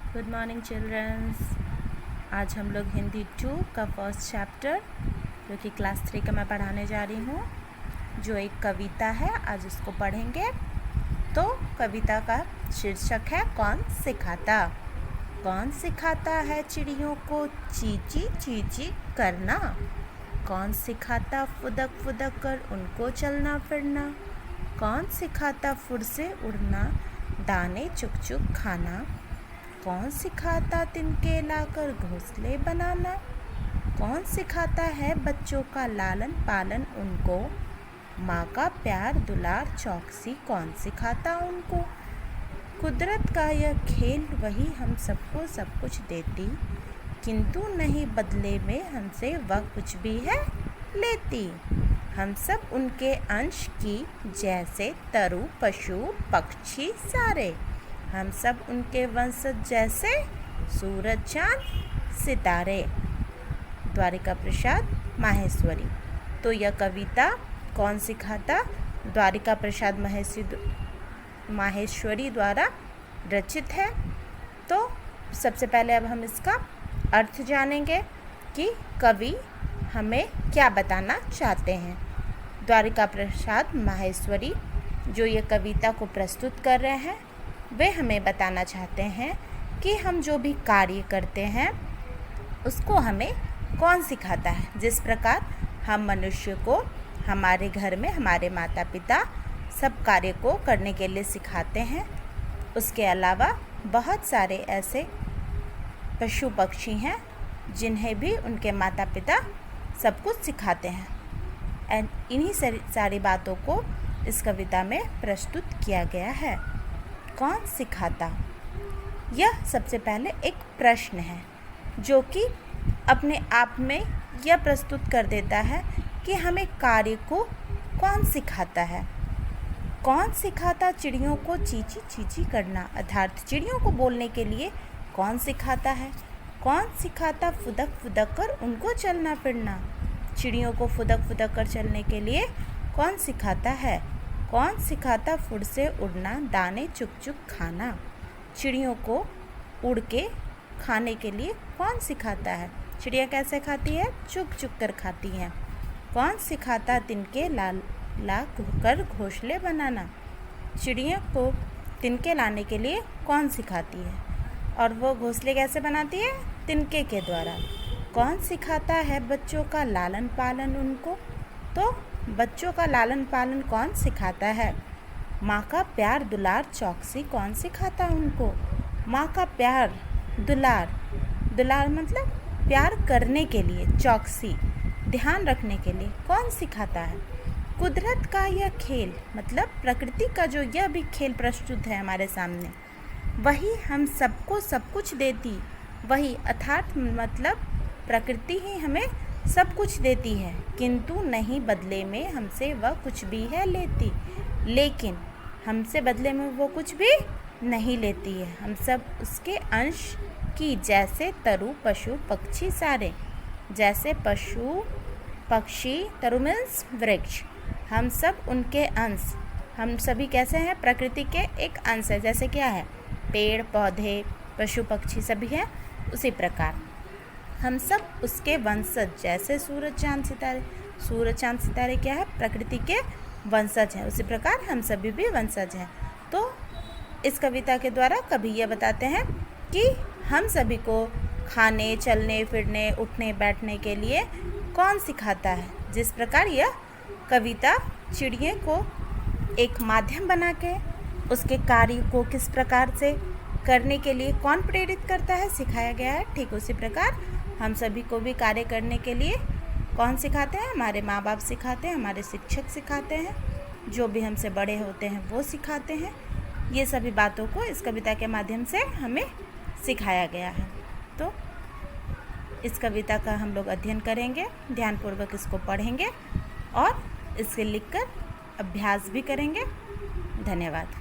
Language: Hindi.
Good morning children's. आज हम लोग हिंदी 2 का फर्स्ट चैप्टर जो कि क्लास 3 का मैं पढ़ाने जा रही हूँ, जो एक कविता है, आज उसको पढ़ेंगे। तो कविता का शीर्षक है कौन सिखाता। कौन सिखाता है चिड़ियों को चींची चींची करना। कौन सिखाता फुदक फुदक कर उनको चलना फिरना। कौन सिखाता फुर से उड़ना, दाने चुग चुग खाना। कौन सिखाता तिनके लाकर घोंसले बनाना। कौन सिखाता है बच्चों का लालन पालन उनको। माँ का प्यार दुलार चौकसी कौन सिखाता उनको। कुदरत का यह खेल वही हम सबको सब कुछ देती, किंतु नहीं बदले में हमसे वह कुछ भी है लेती। हम सब उनके अंश की जैसे तरु पशु पक्षी सारे। हम सब उनके वंशज जैसे सूरज चांद सितारे। द्वारिका प्रसाद माहेश्वरी। तो यह कविता कौन सिखाता द्वारिका प्रसाद माहेश्वरी द्वारा रचित है। तो सबसे पहले अब हम इसका अर्थ जानेंगे कि कवि हमें क्या बताना चाहते हैं। द्वारिका प्रसाद माहेश्वरी जो ये कविता को प्रस्तुत कर रहे हैं, वे हमें बताना चाहते हैं कि हम जो भी कार्य करते हैं उसको हमें कौन सिखाता है। जिस प्रकार हम मनुष्य को हमारे घर में हमारे माता पिता सब कार्य को करने के लिए सिखाते हैं, उसके अलावा बहुत सारे ऐसे पशु पक्षी हैं जिन्हें भी उनके माता पिता सब कुछ सिखाते हैं। एंड इन्हीं सारी बातों को इस कविता में प्रस्तुत किया गया है। कौन सिखाता, यह सबसे पहले एक प्रश्न है जो कि अपने आप में यह प्रस्तुत कर देता है कि हमें कार्य को कौन सिखाता है। कौन सिखाता चिड़ियों को चींची चींची करना, अर्थात चिड़ियों को बोलने के लिए कौन सिखाता है। कौन सिखाता फुदक फुदक कर उनको चलना फिरना, चिड़ियों को फुदक फुदक कर चलने के लिए कौन सिखाता है। कौन सिखाता फुर से उड़ना, दाने चुग चुग खाना, चिड़ियों को उड़ के खाने के लिए कौन सिखाता है। चिड़िया कैसे खाती है, चुग चुग कर खाती हैं। कौन सिखाता तिनके ला कर घोंसले बनाना, चिड़िया को तिनके लाने के लिए कौन सिखाती है और वो घोंसले कैसे बनाती है, तिनके के द्वारा। कौन सिखाता है बच्चों का लालन पालन उनको, तो बच्चों का लालन पालन कौन सिखाता है। माँ का प्यार दुलार चौकसी कौन सिखाता उनको। माँ का प्यार दुलार, दुलार मतलब प्यार करने के लिए, चौकसी ध्यान रखने के लिए कौन सिखाता है। कुदरत का यह खेल मतलब प्रकृति का जो यह भी खेल प्रस्तुत है हमारे सामने, वही हम सबको सब कुछ देती, वही अर्थात मतलब प्रकृति ही हमें सब कुछ देती है, किंतु नहीं बदले में हमसे वह कुछ भी है लेती। लेकिन हमसे बदले में वो कुछ भी नहीं लेती है। हम सब उसके अंश की जैसे तरु पशु पक्षी सारे। जैसे पशु पक्षी, तरु मीन्स वृक्ष, हम सब उनके अंश, हम सभी कैसे हैं, प्रकृति के एक अंश है। जैसे क्या है, पेड़ पौधे पशु पक्षी सभी हैं, उसी प्रकार हम सब उसके वंशज जैसे सूरज चांद सितारे। सूरज चांद सितारे क्या है, प्रकृति के वंशज हैं, उसी प्रकार हम सभी भी वंशज हैं। तो इस कविता के द्वारा कवि यह बताते हैं कि हम सभी को खाने चलने फिरने उठने बैठने के लिए कौन सिखाता है। जिस प्रकार यह कविता चिड़िया को एक माध्यम बना के उसके कार्य को किस प्रकार से करने के लिए कौन प्रेरित करता है, सिखाया गया है। ठीक उसी प्रकार हम सभी को भी कार्य करने के लिए कौन सिखाते हैं, हमारे माँ बाप सिखाते हैं, हमारे शिक्षक सिखाते हैं, जो भी हमसे बड़े होते हैं वो सिखाते हैं। ये सभी बातों को इस कविता के माध्यम से हमें सिखाया गया है। तो इस कविता का हम लोग अध्ययन करेंगे, ध्यानपूर्वक इसको पढ़ेंगे और इसके लिखकर अभ्यास भी करेंगे। धन्यवाद।